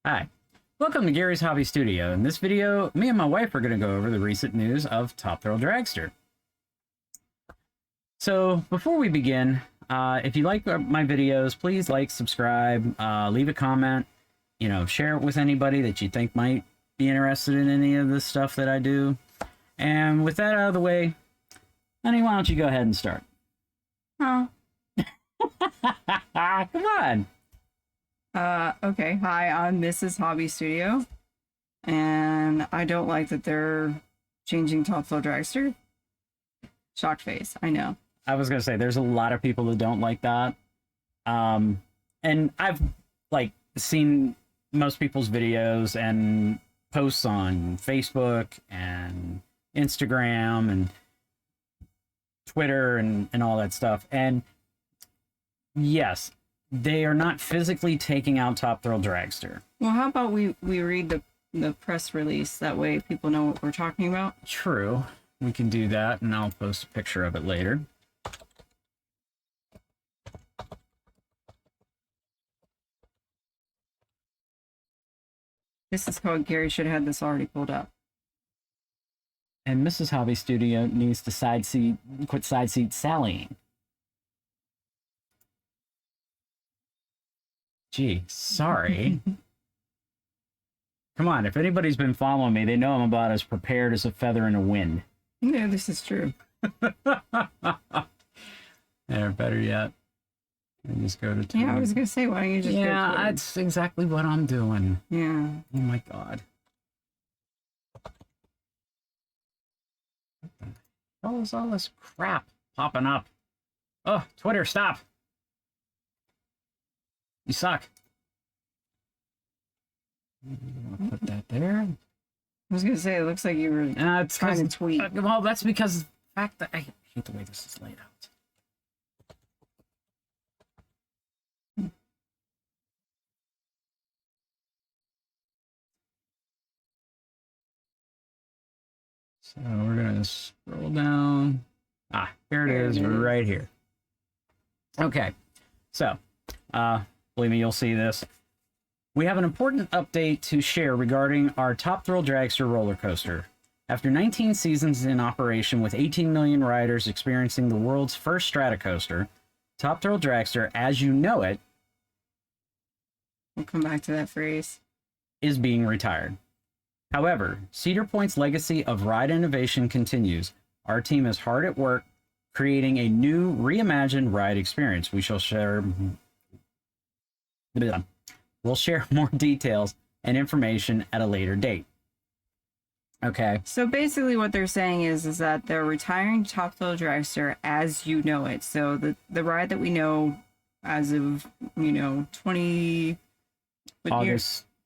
Hi, welcome to Gary's Hobby Studio. In this video, me and my wife are going to go over the recent news of Top Thrill Dragster. So before we begin, if you like my videos, please like, subscribe, leave a comment, share it with anybody that you think might be interested in any of this stuff that I do. And with that out of the way, honey, why don't you go ahead and start? Oh. Come on. Okay. Hi, I'm Mrs. Hobby Studio, and I don't like that they're changing Top Thrill Dragster. Shocked face, I know. I was gonna say there's a lot of people that don't like that. And I've seen most people's videos and posts on Facebook and Instagram and Twitter and all that stuff. And yes, they are not physically taking out Top Thrill Dragster. Well, how about we read the press release? That way people know what we're talking about. True. We can do that, and I'll post a picture of it later. This is how Gary should have had this already pulled up. And Mrs. Hobby Studio needs to quit side seat sallying. Gee, sorry. Come on, if anybody's been following me, they know I'm about as prepared as a feather in a wind. No, this is true. There, better yet. And just go to Twitter. Yeah, I was gonna say, why don't you just go to Yeah, Twitter? that's exactly what I'm doing. Yeah. Oh my god. What the hell is all this crap popping up? Oh, Twitter, stop. You suck. Put that there. I was gonna say, it looks like you were It's trying to tweet. Well, that's because of the fact that I hate the way this is laid out. So we're gonna scroll down. Ah, here it is, right here. Okay, so believe me, you'll see this. We have an important update to share regarding our Top Thrill Dragster roller coaster. After 19 seasons in operation with 18 million riders experiencing the world's first Stratocoaster, Top Thrill Dragster, as you know it, We'll come back to that phrase. is being retired. However, Cedar Point's legacy of ride innovation continues. Our team is hard at work creating a new, reimagined ride experience. We'll share more details and information at a later date. Okay. So basically what they're saying is that they're retiring Top Thrill Dragster as you know it. So the ride that we know as of, 20...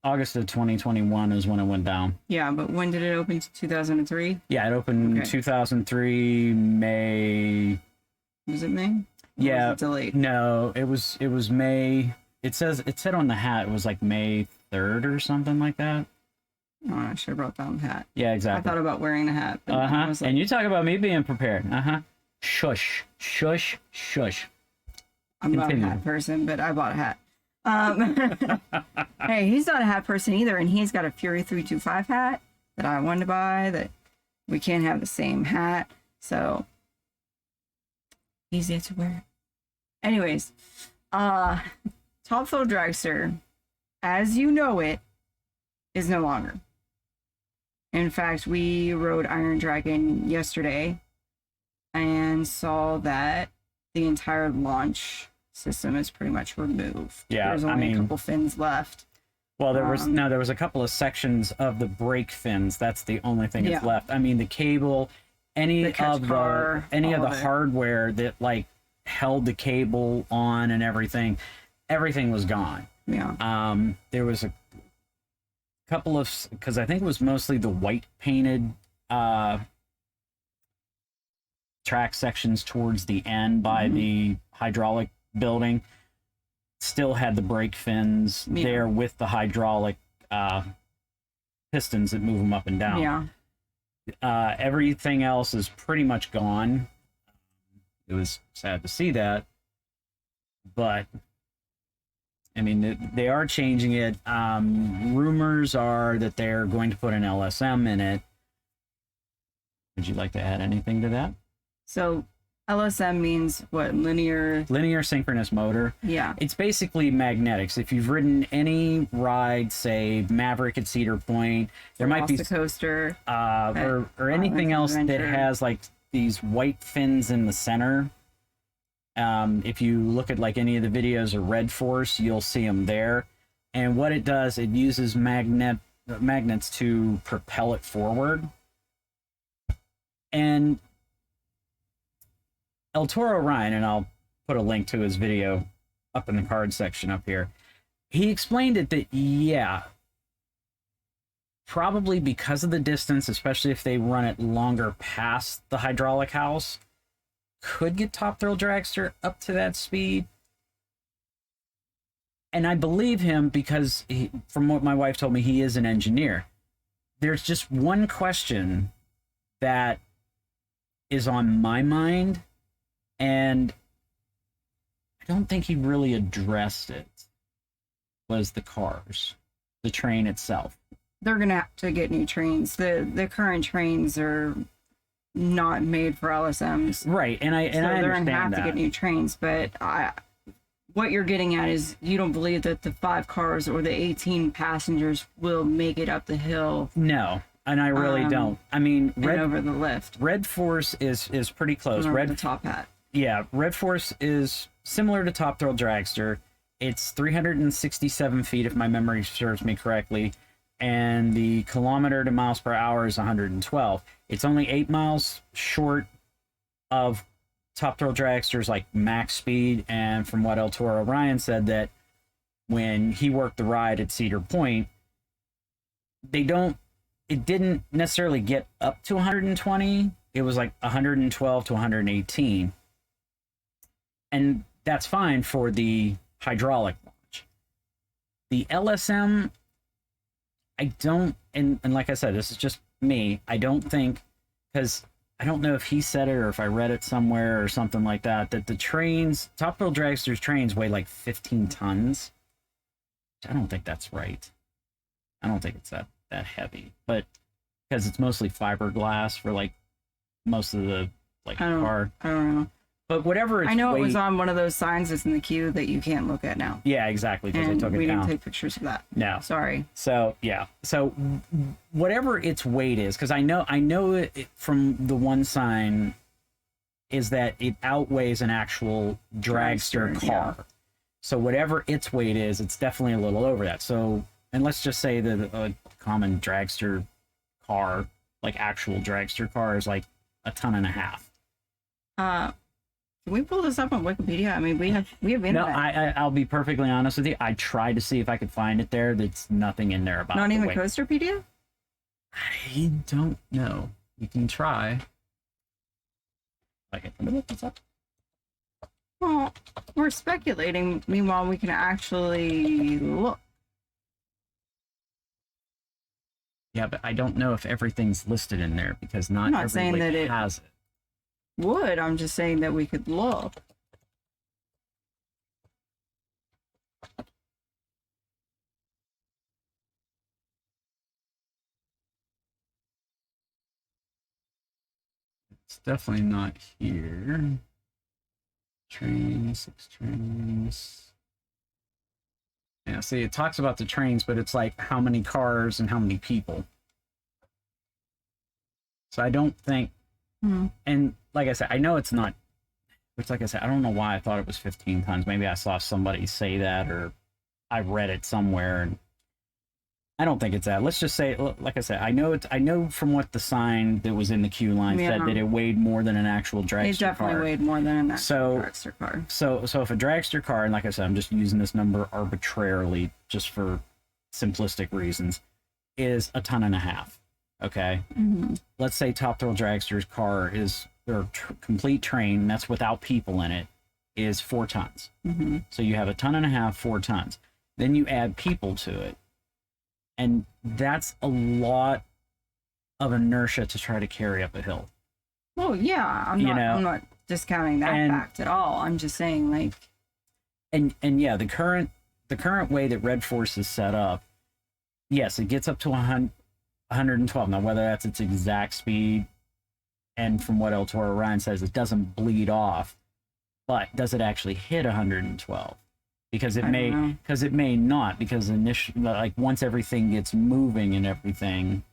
August of 2021 is when it went down. Yeah, but when did it open? 2003? Yeah, it opened in 2003, May. Was it May? Or Yeah. was it delayed? No, it was May. It said on the hat it was like May 3rd or something like that. Oh, I should have brought down the hat. Yeah, I exactly. thought about wearing the hat. But I was like, And you talk about me being prepared. Shush, shush, shush. I'm not a Continue. hat person, but I bought a hat. Hey, he's not a hat person either, and he's got a Fury 325 hat that I wanted to buy. That we can't have the same hat, so easy to wear. Anyways, Top Thrill Dragster, as you know it, is no longer. In fact, we rode Iron Dragon yesterday and saw that the entire launch system is pretty much removed. Yeah, there's only a couple fins left. Well, there was a couple of sections of the brake fins. That's the only thing that's left. I mean, the cable, any of the hardware that held the cable on and everything was gone. Yeah. There was a couple of, because I think it was mostly the white painted track sections towards the end by the hydraulic building, still had the brake fins there with the hydraulic pistons that move them up and down. Yeah. Everything else is pretty much gone. It was sad to see that, but I mean, they are changing it. Rumors are that they're going to put an LSM in it. Would you like to add anything to that? So LSM means what? Linear synchronous motor. Yeah. It's basically magnetics. If you've ridden any ride, say Maverick at Cedar Point, there might be coaster, or anything else that has like these white fins in the center. If you look at like any of the videos of Red Force, you'll see them there. And what it does, it uses magnets to propel it forward. And El Toro Ryan, and I'll put a link to his video up in the card section up here, he explained it that, yeah, probably because of the distance, especially if they run it longer past the hydraulic house, could get Top Thrill Dragster up to that speed. And I believe him because, from what my wife told me, he is an engineer. There's just one question that is on my mind, and I don't think he really addressed it, was the cars, the train itself. They're going to have to get new trains. The current trains are not made for LSMs. Right, and I understand that. They're going to have to get new trains, but what you're getting at is you don't believe that the 5 cars or the 18 passengers will make it up the hill. No, and I really don't. I mean, over the lift. Red Force is pretty close. The top hat. Yeah, Red Force is similar to Top Thrill Dragster. It's 367 feet, if my memory serves me correctly, and the kilometer to miles per hour is 112. It's only 8 miles short of Top Thrill Dragster's like max speed, and from what El Toro Ryan said, that when he worked the ride at Cedar Point, it didn't necessarily get up to 120. It was like 112 to 118. And that's fine for the hydraulic launch. The LSM, I don't, and like I said, this is just me, I don't think, because I don't know if he said it or if I read it somewhere or something like that, that the trains, Top Thrill Dragster's trains weigh like 15 tons. I don't think that's right. I don't think it's that heavy, but because it's mostly fiberglass for like most of the car. I don't know. But whatever it's I know it was on one of those signs that's in the queue that you can't look at now. Yeah, exactly, because they took it down. We didn't take pictures of that. No. Sorry. So, yeah. So, whatever its weight is, because I know it from the one sign is that it outweighs an actual dragster car. Yeah. So, whatever its weight is, it's definitely a little over that. So, and let's just say that a common dragster car, like actual dragster car, is like 1.5 tons. Can we pull this up on Wikipedia? I mean, we have internet. No, I'll be perfectly honest with you. I tried to see if I could find it there. There's nothing in there about. Not even Coasterpedia? I don't know. You can try. Let me look this up. Well, we're speculating. Meanwhile, we can actually look. Yeah, but I don't know if everything's listed in there because not everybody has it. I'm just saying that we could look. It's definitely not here. 6 trains. Yeah, see, it talks about the trains, but it's like how many cars and how many people. So I don't think, and like I said, I know it's not, which like I said, I don't know why I thought it was 15 tons. Maybe I saw somebody say that, or I read it somewhere, and I don't think it's that. Let's just say, like I said, I know from what the sign that was in the queue line said that it weighed more than an actual dragster car. It definitely weighed more than an actual dragster car. So if a dragster car, and like I said, I'm just using this number arbitrarily just for simplistic reasons, is 1.5 tons. Okay. Mm-hmm. Let's say Top Thrill Dragster's car is their complete train, that's without people in it, is 4 tons. Mm-hmm. So you have 1.5 tons, 4 tons. Then you add people to it. And that's a lot of inertia to try to carry up a hill. Well, yeah, I'm not discounting that fact at all. I'm just saying, like, and yeah, the current the current way that Red Force is set up, yes, it gets up to 112. Now, whether that's its exact speed, and from what El Toro Ryan says, it doesn't bleed off, but does it actually hit 112? Because it may not, because initially, like once everything gets moving and everything,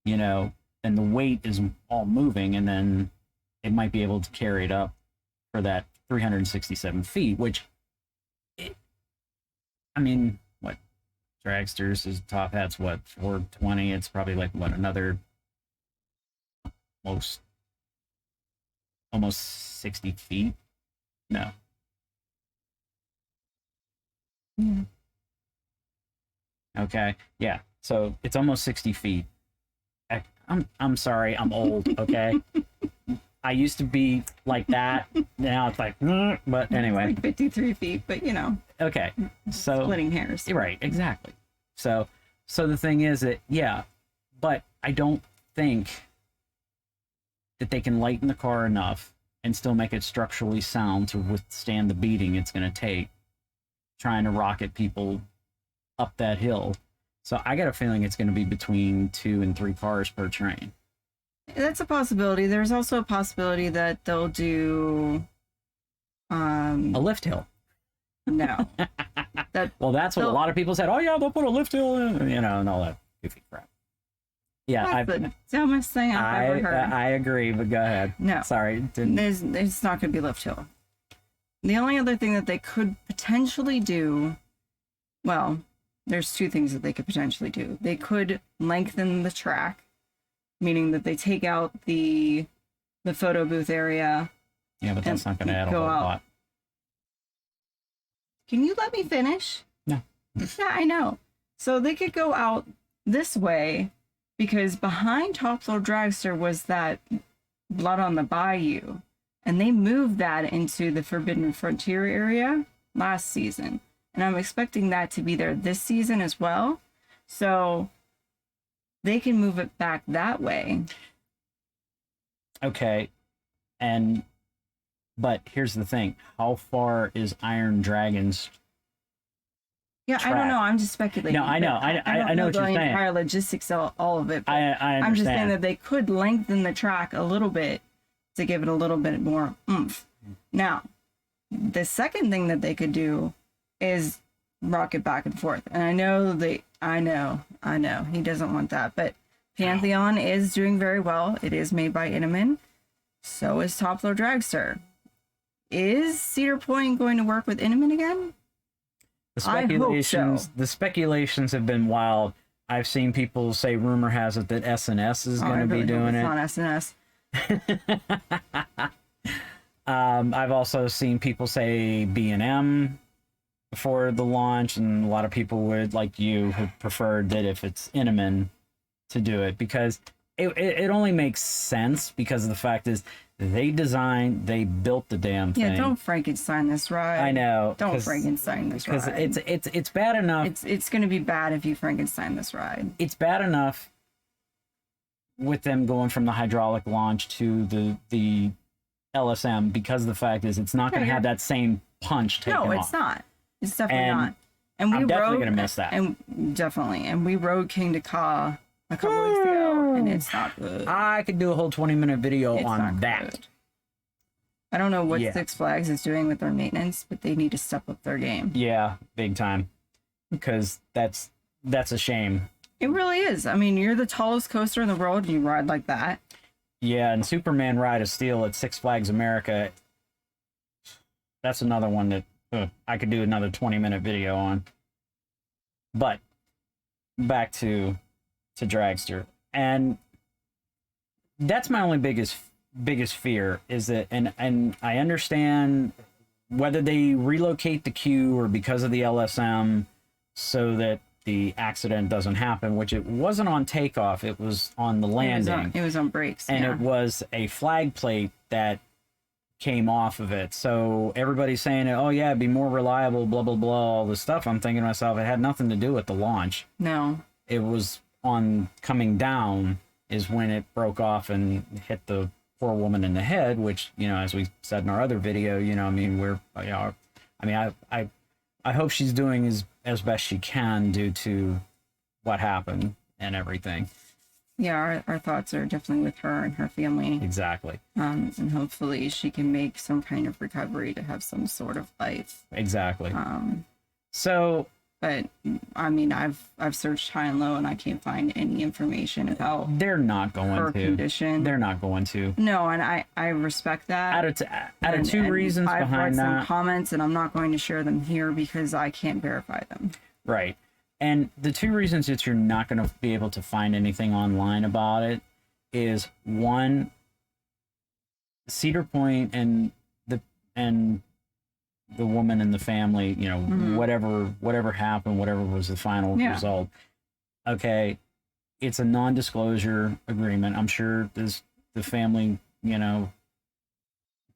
you know, and the weight is all moving, and then it might be able to carry it up for that 367 feet, which, I mean, what, Dragsters, his top hat's what, 420? It's probably like, what, another almost 60 feet? No. Yeah. Okay, yeah, so it's almost 60 feet. I'm sorry, I'm old, okay? I used to be like that. Now it's like, but anyway. It's like 53 feet, but you know. Okay, so splitting hairs. Right, exactly. So the thing is that, yeah, but I don't think that they can lighten the car enough and still make it structurally sound to withstand the beating it's going to take trying to rocket people up that hill. So I got a feeling it's going to be between 2 and 3 cars per train. That's a possibility. There's also a possibility that they'll do a lift hill. No. Well, that's what a lot of people said. Oh yeah, they'll put a lift hill in, you know, and all that goofy crap. Yeah, that's the dumbest thing I've ever heard. I agree, but go ahead. No, sorry, it's not going to be lift hill. The only other thing that they could potentially do, well, there's 2 things that they could potentially do. They could lengthen the track, meaning that they take out the photo booth area. Yeah, but that's not going to add a whole lot. Can you let me finish? No. Yeah, I know. So they could go out this way, because behind Topsoil Dragster was that Blood on the Bayou, and they moved that into the Forbidden Frontier area last season. And I'm expecting that to be there this season as well. So they can move it back that way. Okay. But here's the thing. How far is Iron Dragon's track? I don't know. I'm just speculating. No, I know. I know what you're saying. The entire logistics, all of it. I understand. I'm just saying that they could lengthen the track a little bit to give it a little bit more oomph. Now, the second thing that they could do is rocket back and forth. And I know he doesn't want that, but Pantheon is doing very well. It is made by Intamin. So is Topsoil Dragster. Is Cedar Point going to work with Intamin again? The speculations have been wild. I've seen people say, rumor has it that SNS is going to be doing it. It's not SNS. I've also seen people say B&M before the launch, and a lot of people would, like you, have preferred that if it's Intamin to do it, because it only makes sense because of the fact is they built the damn thing. Yeah, don't Frankenstein this ride. I know. Don't Frankenstein this ride. Because it's bad enough. It's going to be bad if you Frankenstein this ride. It's bad enough with them going from the hydraulic launch to the LSM, because the fact is it's not going to have that same punch taken off. No, it's not. It's definitely not. And I'm definitely going to miss that. And we rode King to Ka a couple weeks ago, and it's not good. I could do a whole 20-minute video on that. Good. I don't know what Six Flags is doing with their maintenance, but they need to step up their game. Yeah, big time. Because that's a shame. It really is. I mean, you're the tallest coaster in the world, and you ride like that. Yeah, and Superman Ride of Steel at Six Flags America, that's another one that I could do another 20-minute video on. But back to Dragster, and that's my only biggest fear is that, and I understand whether they relocate the queue or because of the LSM so that the accident doesn't happen, which it wasn't on takeoff, it was on the landing. It was on brakes, and it was a flag plate that came off of it. So everybody's saying, oh yeah, it'd be more reliable, blah blah blah, all this stuff. I'm thinking to myself, it had nothing to do with the launch. No, it was on coming down is when it broke off and hit the poor woman in the head, which, you know, as we said in our other video, you know, I mean, I I hope she's doing as best she can due to what happened and everything. Yeah, our thoughts are definitely with her and her family. Exactly. And hopefully she can make some kind of recovery to have some sort of life. Exactly. So, but I mean, I've searched high and low, and I can't find any information about they're not going her to condition. They're not going to. No, and I respect that. Out of two reasons I've behind read that. some comments, and I'm not going to share them here because I can't verify them. Right. And the two reasons that you're not going to be able to find anything online about it is, one, Cedar Point and the woman and the family, you know, whatever happened, whatever was the final result. Okay, it's a non-disclosure agreement. I'm sure the family, you know,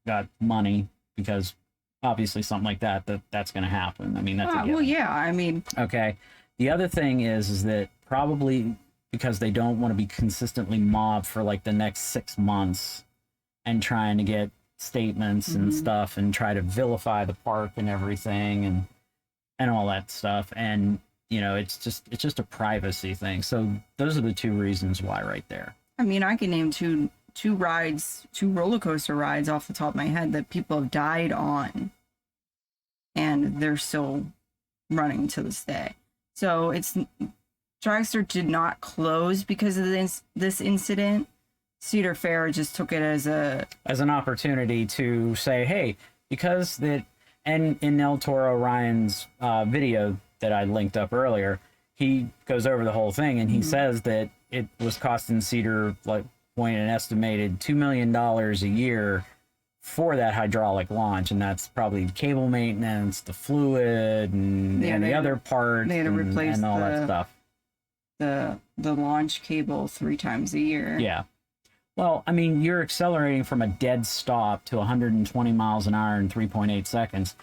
got money because obviously something like that's going to happen. I mean, that's a given. Well, yeah. I mean, okay. The other thing is that probably because they don't want to be consistently mobbed for like the next 6 months and trying to get statements and stuff and try to vilify the park and everything and all that stuff. And, you know, it's just a privacy thing. So those are the two reasons why right there. I mean, I can name two roller coaster rides off the top of my head that people have died on, and they're still running to this day. So Dragster did not close because of this incident. Cedar Fair just took it as an opportunity to say, hey, because that, and in El Toro Ryan's video that I linked up earlier, he goes over the whole thing, and he says that it was costing Cedar Point an estimated $2 million a year for that hydraulic launch, and that's probably cable maintenance, the fluid, and the other parts, they had to replace and all that stuff. The launch cable 3 times a year. Yeah. Well, I mean, you're accelerating from a dead stop to 120 miles an hour in 3.8 seconds.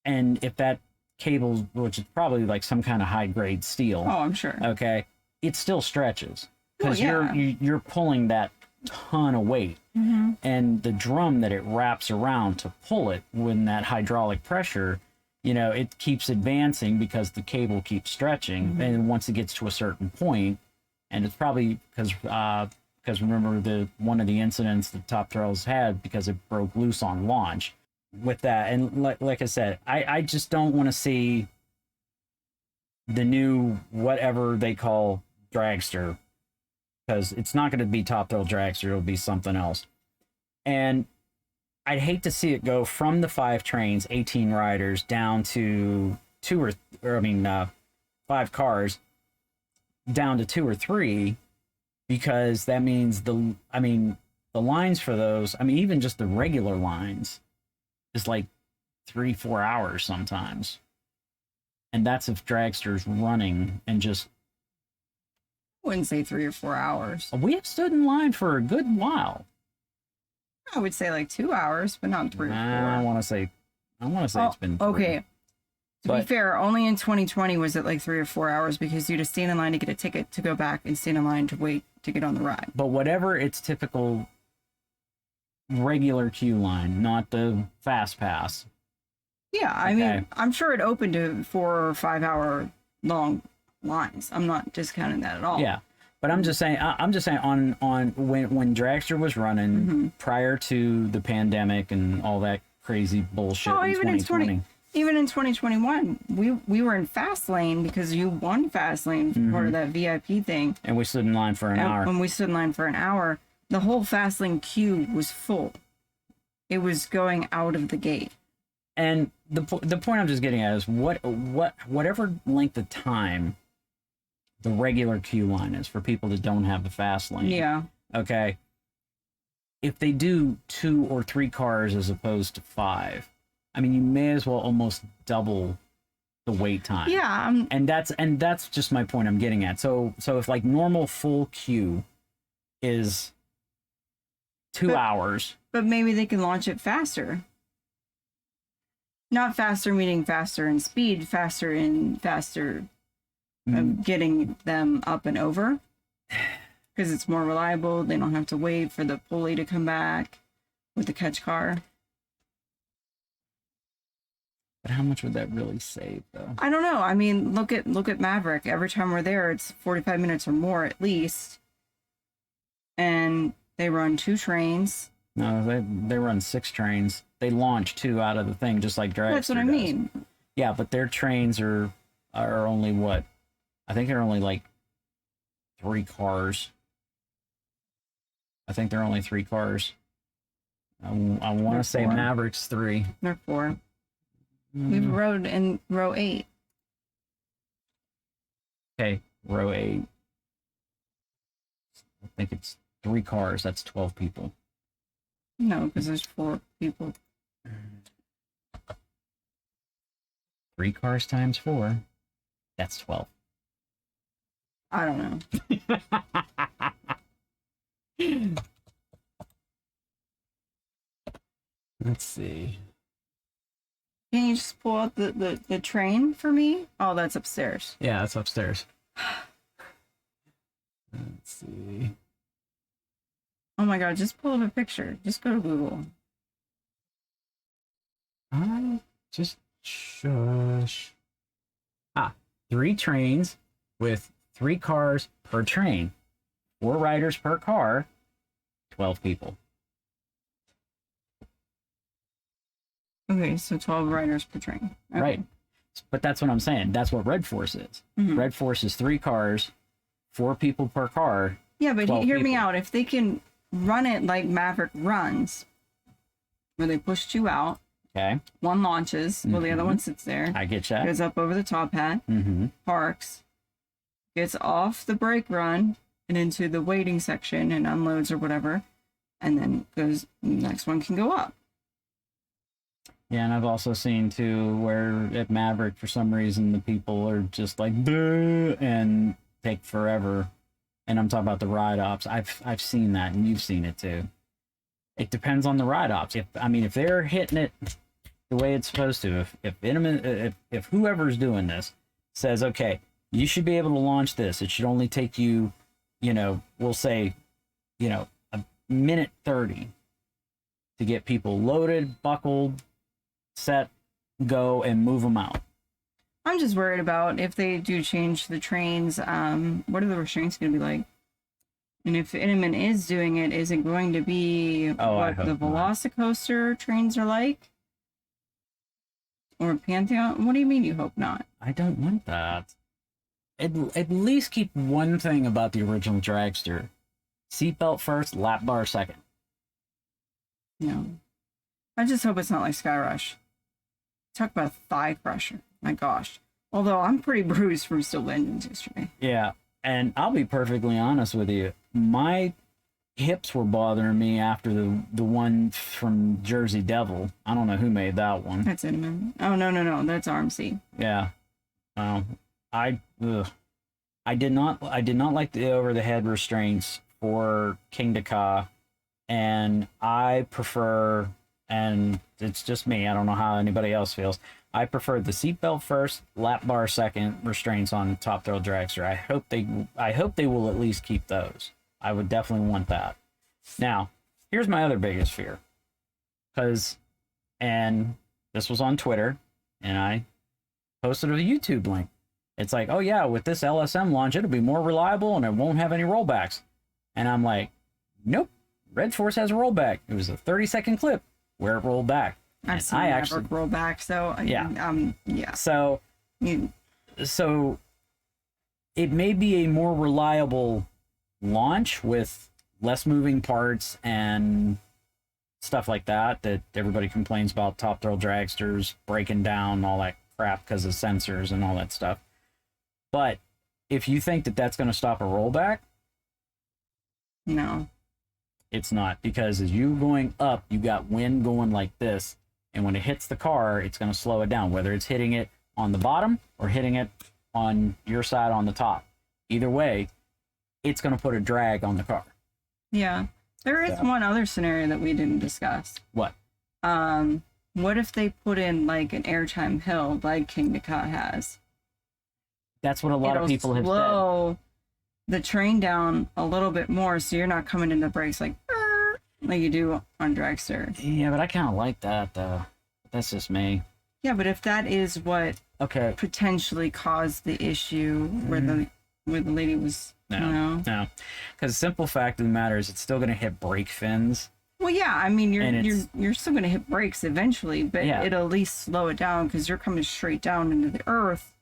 And if that cable, which is probably like some kind of high-grade steel. Oh, I'm sure. Okay. It still stretches. Because well, yeah. you're pulling that ton of weight. And the drum that it wraps around to pull it when that hydraulic pressure, you know, it keeps advancing because the cable keeps stretching. And once it gets to a certain point, and it's probably because remember one of the incidents that Top Thrills had because it broke loose on launch with that. And like I said, I just don't want to see the new whatever they call Dragster, because it's not going to be Top Thrill Dragster. It'll be something else. And I'd hate to see it go from the 5 trains, 18 riders, down to 5 cars down to 2 or 3, because that means the lines for those, I mean, even just the regular lines is like 3-4 hours sometimes. And that's if Dragster's running and just, I wouldn't say 3 or 4 hours. we have stood in line for a good while. I would say like 2 hours, but not 3 or 4. I want to say it's been 3. Okay. To be fair, only in 2020 was it like 3 or 4 hours, because you had to stand in line to get a ticket to go back and stand in line to wait to get on the ride. But whatever its typical regular queue line, not the fast pass. Yeah, I mean, I'm sure it opened to 4 or 5 hour long lines. I'm not discounting that at all. Yeah. But I'm just saying on when Dragster was running prior to the pandemic and all that crazy bullshit in 2020. Even in 2021, we were in fast lane because you won fast lane for part of that VIP thing. And we stood in line for an hour. When we stood in line for an hour, the whole fast lane queue was full. It was going out of the gate. And the point I'm just getting at is whatever length of time the regular queue line is for people that don't have the fast lane. Yeah. Okay. If they do 2 or 3 cars as opposed to 5, I mean, you may as well almost double the wait time. Yeah. And that's just my point I'm getting at. So if like normal full queue is 2 hours. But maybe they can launch it faster. Not faster meaning faster in speed, faster getting them up and over, because it's more reliable. They don't have to wait for the pulley to come back with the catch car. But how much would that really save, though? I don't know. I mean, look at Maverick. Every time we're there, it's 45 minutes or more at least. And they run 2 trains. No, they run 6 trains. They launch 2 out of the thing, just like Dragster That's what I does. mean. Yeah, but their trains are only what? I think they're only like 3 cars. I think they're only 3 cars. I want to say 4. Maverick's 3. They're 4. We've rode in row 8. Okay, row 8. I think it's 3 cars. That's 12 people. No, because there's 4 people. 3 cars times 4. That's 12. I don't know. Let's see. Can you just pull out the train for me? Oh, that's upstairs. Yeah, it's upstairs. Let's see. Oh my god, just pull up a picture. Just go to Google. I just shush. 3 trains with 3 cars per train. 4 riders per car. 12 people. Okay, so 12 riders per train. Okay. Right. But that's what I'm saying. That's what Red Force is. Mhm. Red Force is 3 cars, 4 people per car. Yeah, but 12 hear me people. out. If they can run it like Maverick runs, where they push 2 out, Okay. 1 launches, while the other Mhm. one sits there, I get that. goes up over the top hat, Mm-hmm. parks, gets off the brake run and into the waiting section and unloads or whatever, and then goes, next one can go up. Yeah, and I've also seen too where at Maverick for some reason the people are just like "Duh," and take forever. And I'm talking about the ride ops. I've seen that, and you've seen it too. It depends on the ride ops. If they're hitting it the way it's supposed to, if whoever's doing this says, okay, you should be able to launch this. It should only take you, we'll say, a minute 30 to get people loaded, buckled, set, go, and move them out. I'm just worried about if they do change the trains, what are the restraints going to be like? And if Intamin is doing it, is it going to be what the Velocicoaster trains are like? Or Pantheon? What do you mean you hope not? I don't want that. At least keep one thing about the original Dragster. Seatbelt first, lap bar second. No. I just hope it's not like Skyrush. Talk about a thigh crusher. My gosh. Although I'm pretty bruised from Steel Engines yesterday. Yeah, and I'll be perfectly honest with you. My hips were bothering me after the one from Jersey Devil. I don't know who made that one. That's Intamin. Oh, no. That's RMC. Yeah. I did not like the over the head restraints for King Dakar, and I prefer, and it's just me, I don't know how anybody else feels, I prefer the seatbelt first, lap bar second restraints on Top Thrill Dragster. I hope they will at least keep those. I would definitely want that. Now, here's my other biggest fear. And this was on Twitter, and I posted a YouTube link. It's like, oh yeah, with this LSM launch, it'll be more reliable and it won't have any rollbacks. And I'm like, nope, Red Force has a rollback. It was a 30-second clip where it rolled back. I've seen Maverick roll back, so yeah. Yeah. So it may be a more reliable launch with less moving parts and stuff like that everybody complains about Top Thrill Dragsters breaking down, all that crap because of sensors and all that stuff. But if you think that that's going to stop a rollback, no, it's not, because as you going up, you got wind going like this, and when it hits the car, it's going to slow it down, whether it's hitting it on the bottom or hitting it on your side on the top. Either way, it's going to put a drag on the car. Yeah. There is one other scenario that we didn't discuss. What? What if they put in like an airtime hill like King Dakar has? That's what a lot of people have said. Slow the train down a little bit more, so you're not coming into brakes like you do on Dragster. Yeah, but I kind of like that though. That's just me. Yeah, but if that is what Okay. potentially caused the issue where the lady was, No. Because simple fact of the matter is it's still going to hit brake fins. Well, yeah, I mean, And you're still going to hit brakes eventually, but Yeah. it'll at least slow it down because you're coming straight down into the earth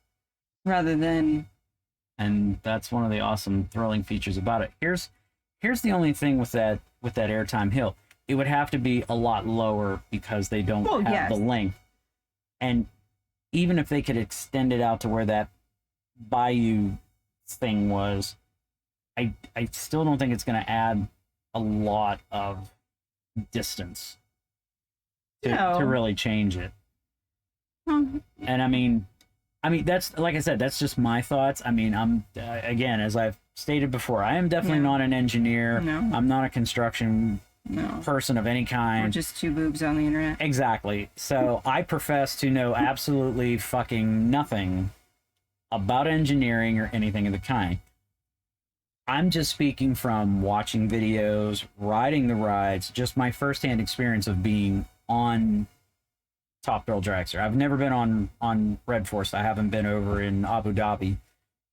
rather than. And that's one of the awesome, thrilling features about it. Here's the only thing with that airtime hill. It would have to be a lot lower because they don't have the length. And even if they could extend it out to where that bayou thing was, I still don't think it's going to add a lot of distance to really change it. And I mean that's, like I said, that's just my thoughts. I mean, I'm again, as I've stated before, I am definitely not an engineer. No. I'm not a construction person of any kind. Or just two boobs on the internet. Exactly. So I profess to know absolutely fucking nothing about engineering or anything of the kind. I'm just speaking from watching videos, riding the rides, just my firsthand experience of being on Top Thrill Dragster. I've never been on Red Force. I haven't been over in Abu Dhabi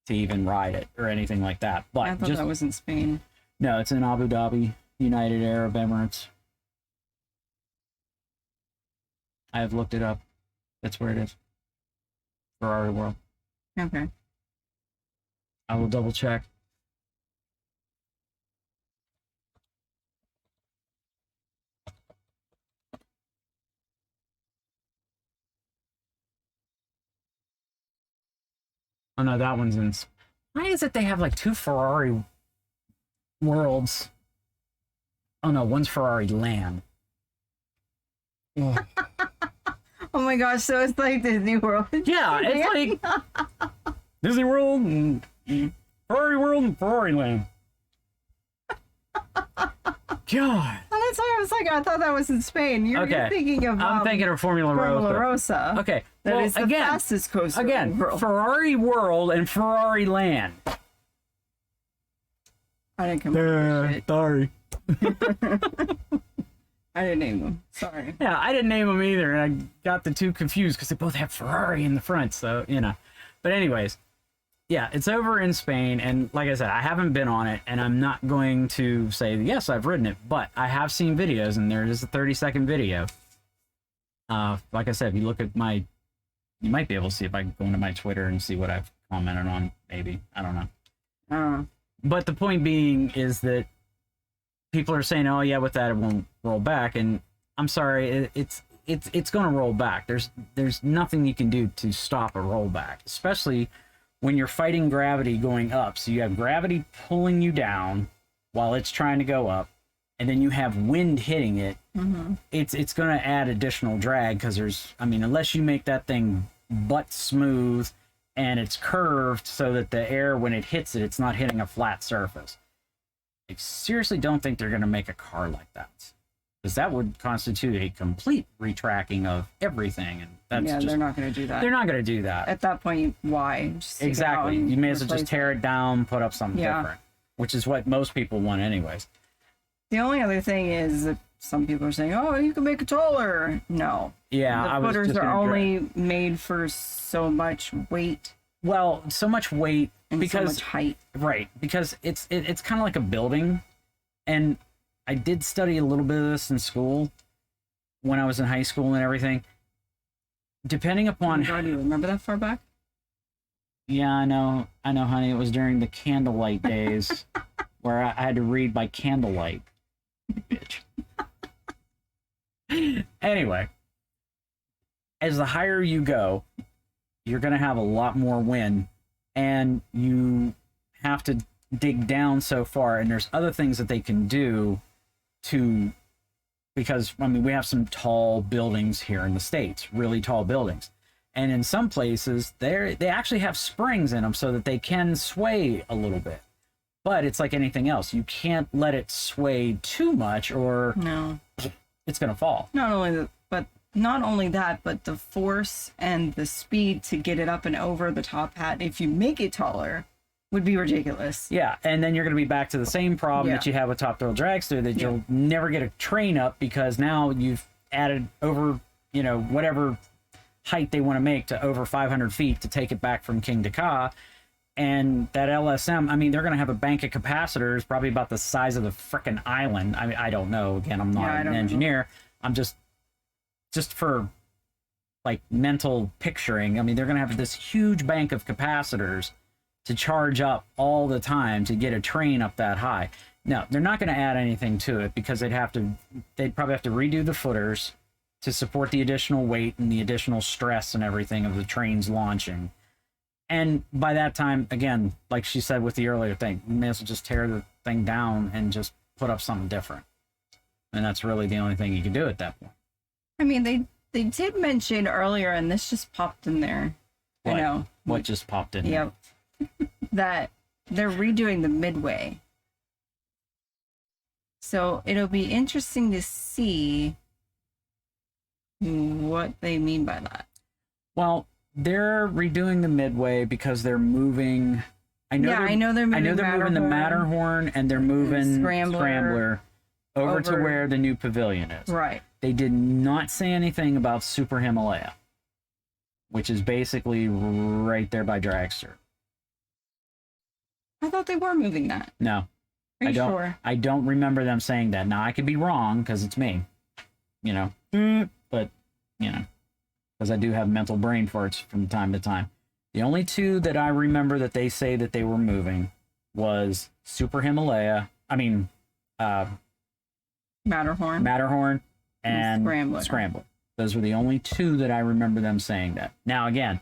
to even ride it or anything like that. But I thought that was in Spain. No, it's in Abu Dhabi, United Arab Emirates. I have looked it up. That's where it is. Ferrari World. Okay. I will double check. Oh no, that one's in. Why is it they have like two Ferrari Worlds? Oh no, one's Ferrari Land. Oh my gosh, so it's like Disney World. Yeah, it's like Disney World and Ferrari World and Ferrari Land. God. Oh, that's why I was like, I thought that was in Spain. You're thinking of. I'm thinking of Formula Rosa. Okay. That is the fastest coaster in the world. Ferrari World and Ferrari Land. I didn't come up with shit. Sorry. I didn't name them. Sorry. Yeah, I didn't name them either, and I got the two confused because they both have Ferrari in the front, so, you know. But anyways, yeah, it's over in Spain, and like I said, I haven't been on it, and I'm not going to say, yes, I've ridden it, but I have seen videos, and there is a 30-second video. Like I said, if you look at my... You might be able to see if I go into my Twitter and see what I've commented on, maybe. I don't know. But the point being is that people are saying, oh, yeah, with that, it won't roll back, and I'm sorry, it's going to roll back. There's nothing you can do to stop a rollback, especially when you're fighting gravity going up. So you have gravity pulling you down while it's trying to go up, and then you have wind hitting it. Mm-hmm. It's going to add additional drag because unless you make that thing butt smooth and it's curved so that the air, when it hits it, it's not hitting a flat surface. I seriously don't think they're going to make a car like that, because that would constitute a complete retracking of everything, and that's they're not going to do that. They're not going to do that. At that point, why? Just exactly. You may as well just tear it down, put up something different, which is what most people want anyways. The only other thing is that some people are saying, oh, you can make it taller. No. Yeah, the footers are only made for so much weight. Well, so much weight and because so much height. Right, because it's kind of like a building, and I did study a little bit of this in school when I was in high school and everything. Depending upon... Do you remember that far back? Yeah, I know, honey. It was during the candlelight days where I had to read by candlelight. Bitch. Anyway, as the higher you go, you're going to have a lot more wind, and you have to dig down so far, and there's other things that they can do to... Because, we have some tall buildings here in the States, really tall buildings. And in some places, they actually have springs in them so that they can sway a little bit. But it's like anything else. You can't let it sway too much or it's going to fall. Not only that, but the force and the speed to get it up and over the top hat, if you make it taller, would be ridiculous. Yeah, and then you're going to be back to the same problem that you have with Top Thrill Dragster, that you'll never get a train up because now you've added over, whatever height they want to make to over 500 feet to take it back from King to Ka. And that LSM, I mean, they're going to have a bank of capacitors probably about the size of the frickin' island. I mean, I don't know. Again, I'm not an engineer. I'm just for like mental picturing. I mean, they're going to have this huge bank of capacitors to charge up all the time to get a train up that high. No, they're not going to add anything to it because they'd probably have to redo the footers to support the additional weight and the additional stress and everything of the trains launching. And by that time, again, like she said with the earlier thing, you may as well just tear the thing down and just put up something different. And that's really the only thing you can do at that point. I mean, they did mention earlier, and this just popped in there. What? I know. What just popped in Yep. That they're redoing the midway. So it'll be interesting to see what they mean by that. Well, they're redoing the midway because they're moving. I know they're moving the Matterhorn and they're moving Scrambler over to where the new pavilion is. Right. They did not say anything about Super Himalaya, which is basically right there by Dragster. I thought they were moving that. No. Are you sure? I don't remember them saying that. Now, I could be wrong because it's me, you know. But, you know, because I do have mental brain farts from time to time. The only two that I remember that they say that they were moving was Super Himalaya. I mean, Matterhorn and Scrambler. Those were the only two that I remember them saying that. Now, again,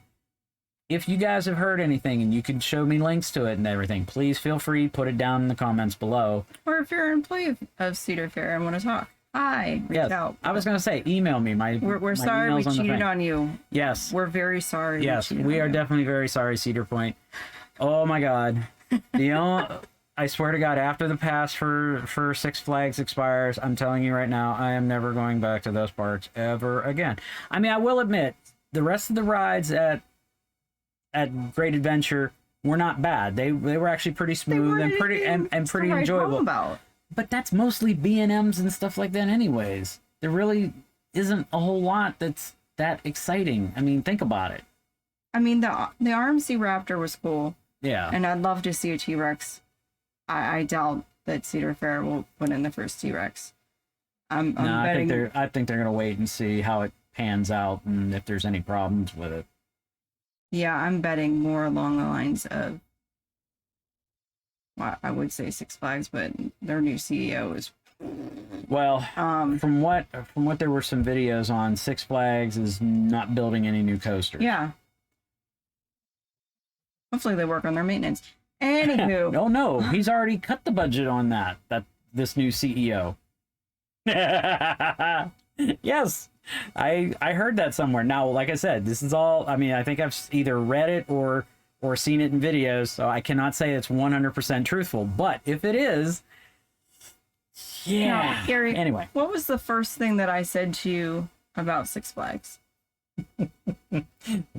if you guys have heard anything and you can show me links to it and everything, please feel free, put it down in the comments below. Or if you're an employee of Cedar Fair and want to talk, reach out. I was going to say, email me. We're sorry we cheated on you. Yes. We're very sorry. Yes, we are definitely very sorry, Cedar Point. Oh my God. I swear to God, after the pass for Six Flags expires, I'm telling you right now, I am never going back to those parks ever again. I mean, I will admit, the rest of the rides at Great Adventure were not bad. They were actually pretty smooth and pretty enjoyable. But that's mostly B&Ms and stuff like that anyways. There really isn't a whole lot that's that exciting. I mean, think about it. I mean, the RMC Raptor was cool. Yeah. And I'd love to see a T-Rex. I doubt that Cedar Fair will put in the first T-Rex. I think they're gonna wait and see how it pans out and if there's any problems with it. Yeah, I'm betting more along the lines of, well, I would say Six Flags, but their new CEO is. Well, from what there were some videos on, Six Flags is not building any new coasters. Yeah. Hopefully they work on their maintenance. Anywho. No, he's already cut the budget on that this new CEO. Yes. I heard that somewhere. Now, like I said, this is all, I mean, I think I've either read it or seen it in videos, so I cannot say it's 100% truthful. But if it is, yeah. No, Gary, anyway. What was the first thing that I said to you about Six Flags?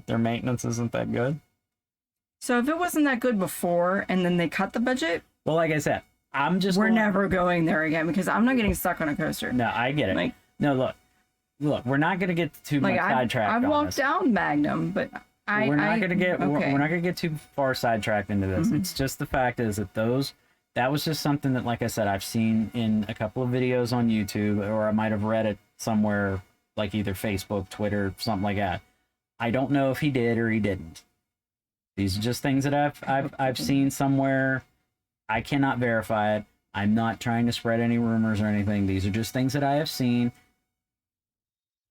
Their maintenance isn't that good. So if it wasn't that good before and then they cut the budget. Well, like I said, we're never going there again because I'm not getting stuck on a coaster. No, I get it. No, look, we're not going to get too much sidetracked. I've walked down Magnum, but we're not going to get too far sidetracked into this. Mm-hmm. It's just the fact is that that was just something that, like I said, I've seen in a couple of videos on YouTube, or I might have read it somewhere, like either Facebook, Twitter, something like that. I don't know if he did or he didn't. These are just things that I've seen somewhere. I cannot verify it. I'm not trying to spread any rumors or anything. These are just things that I have seen.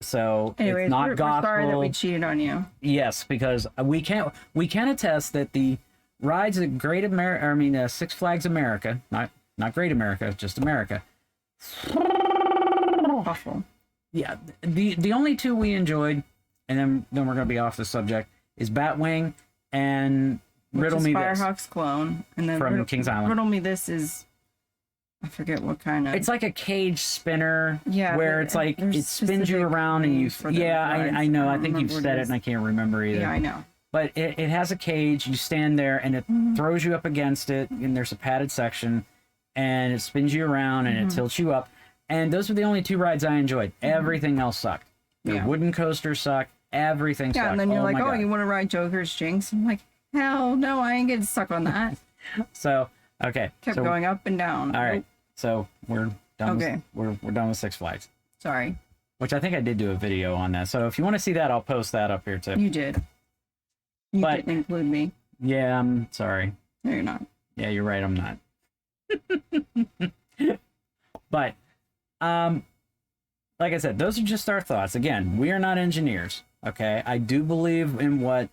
So anyways, it's not gospel. We're sorry that we cheated on you. Yes, because we can attest that the rides at Six Flags America, not Great America, just America. Awful. Yeah, the only two we enjoyed, and then we're gonna be off the subject, is Batwing and Riddle Me This. Firehawk's clone, and then from Kings Island. Riddle Me This is, I forget what kind of. It's like a cage spinner. Yeah, where it's like it spins you around and you. Yeah, I know. I think you've said it and I can't remember either. Yeah, I know. But it has a cage. You stand there and it throws you up against it, and there's a padded section, and it spins you around and it tilts you up. And those were the only two rides I enjoyed. Everything else sucked. The wooden coasters sucked. everything Yeah, sucked. and then you're like, my oh, God. you want to ride Joker's Jinx? I'm like, hell no, I ain't getting stuck on that. So, okay. Kept so, going up and down. All right. Oh, So we're done. Okay. We're done with Six Flags, sorry, which I think I did do a video on that. So if you want to see that, I'll post that up here too. you did. You But- didn't include me. Yeah, I'm sorry. No, you're not. Yeah, you're right. I'm not. But, like I said, those are just our thoughts. Again, we are not engineers. Okay, I do believe in what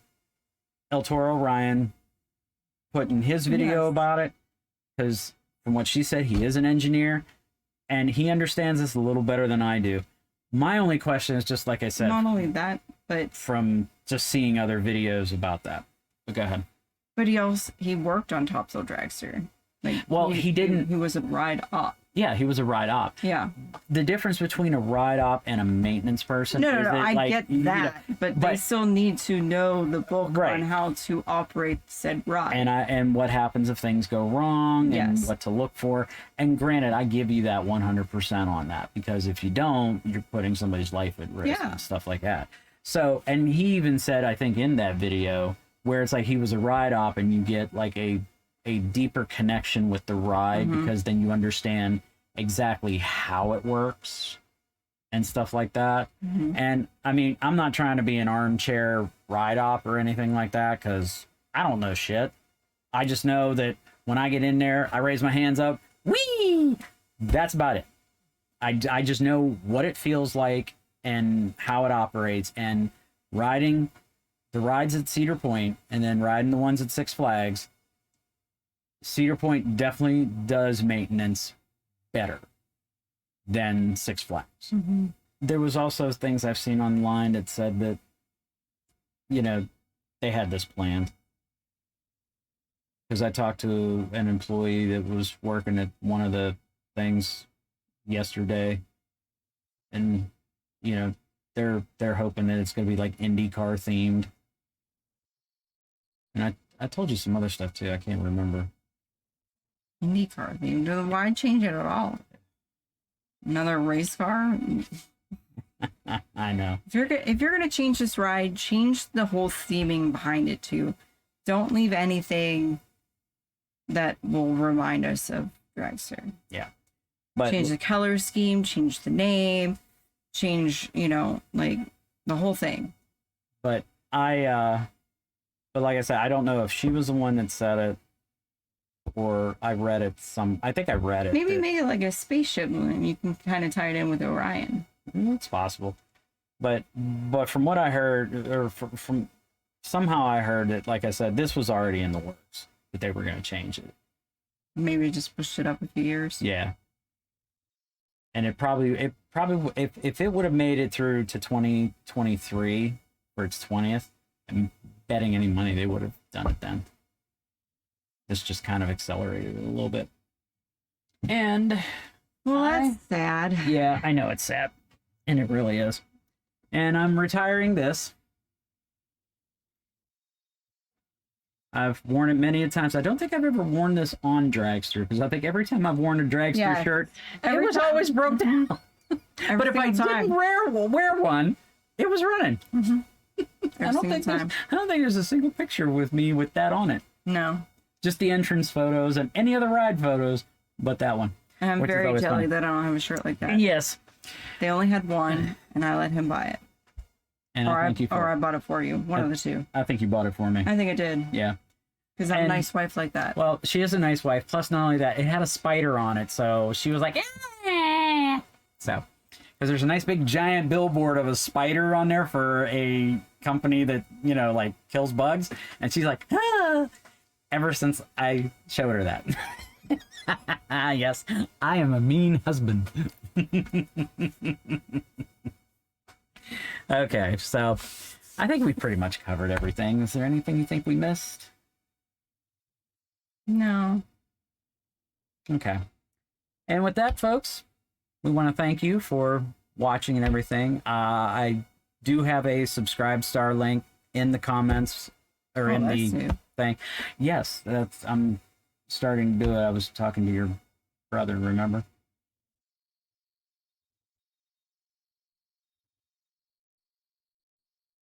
El Toro Ryan put in his video Yes. about it, because from what she said, he is an engineer and he understands this a little better than I do. My only question is just like I said, Not only that, but just seeing other videos about that. But go ahead. he worked on Topsail Dragster. Like, Well, he didn't- He was a ride op. Yeah, he was a ride op. Yeah. The difference between a ride op and a maintenance person No, is that, I like, get you know, that, but they but- still need to know the book Right. on how to operate said ride. and what happens if things go wrong and Yes. what to look for. And granted, I give you that 100% on that, because if you don't, you're putting somebody's life at risk Yeah. and stuff like that. So, and he even said, I think in that video, where it's like he was a ride op and you get like a deeper connection with the ride, because then you understand exactly how it works and stuff like that. And I mean, I'm not trying to be an armchair ride op or anything like that, because I don't know shit. I just know that when I get in there, I raise my hands up, whee! That's about it. I just know what it feels like and how it operates. And riding the rides at Cedar Point and then riding the ones at Six Flags, Cedar Point definitely does maintenance better than Six Flags. There was also things I've seen online that said that, you know, they had this planned. Because I talked to an employee that was working at one of the things yesterday, and you know, they're hoping that it's going to be like IndyCar themed. And I told you some other stuff too. I can't remember. IndyCar themed. Why change it at all? Another race car? I know. If you're gonna change this ride, change the whole theming behind it too. Don't leave anything that will remind us of Dragster. Yeah. But Change the color scheme, change the name, change, like the whole thing. But but like I said, I don't know if she was the one that said it or I read it I think I read it. Maybe make it like a spaceship moon. You can kind of tie it in with Orion. It's possible. But from what I heard, or from somehow I heard that, like I said, this was already in the works, that they were going to change it. Maybe just pushed it up a few years. Yeah. And it probably if it would have made it through to 2023 for its 20th, I'm betting any money they would have done it then. This just kind of accelerated it a little bit. And Well, that's sad. yeah, I know it's sad. And it really is. And I'm retiring this. I've worn it many a times. I don't think I've ever worn this on Dragster, because I think every time I've worn a Dragster Yes. shirt, it Every was time. always broke down. Every But if I single time. didn't wear one, it was running. Every single time. I don't think there's a single picture with me with that on it. No. Just the entrance photos and any other ride photos, but that one. And I'm Which is very always jelly fun. that I don't have a shirt like that. Yes. They only had one, and I let him buy it. And Or I thank you or I for bought it for you. One of the two. I think you bought it for me. I think I did. Yeah. Because I'm a And- nice wife like that. Well, she is a nice wife. Plus, not only that, it had a spider on it, so she was like, "Eh." So, because there's a nice big giant billboard of a spider on there for a company that, you know, like kills bugs, and she's like, ah. Ever since I showed her that. Yes, I am a mean husband. Okay, so I think we pretty much covered everything. Is there anything you think we missed? No. Okay. And with that, folks, we want to thank you for watching and everything. I do have a subscribe star link in the comments or in that's the new. thing. Yes, I'm starting to do it. I was talking to your brother, remember?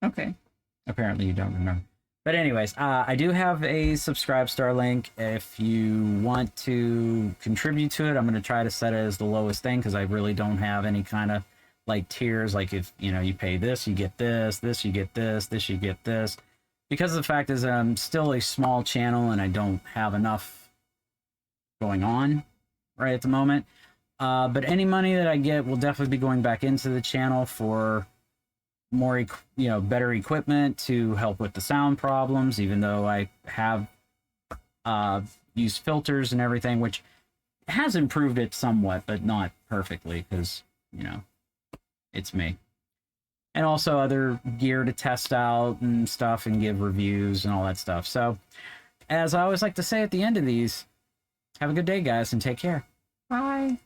Okay. Apparently you don't remember. But anyways, I do have a subscribe star link. If you want to contribute to it, I'm going to try to set it as the lowest thing because I really don't have any kind of like tiers. Like if, you know, you pay this, you get this, this, you get this, this, you get this. Because the fact is I'm still a small channel and I don't have enough going on right at the moment. But any money that I get will definitely be going back into the channel for more, you know, better equipment to help with the sound problems, even though I have used filters and everything, which has improved it somewhat, but not perfectly because, you know, it's me. And also other gear to test out and stuff and give reviews and all that stuff. So, as I always like to say at the end of these, have a good day, guys, and take care. Bye.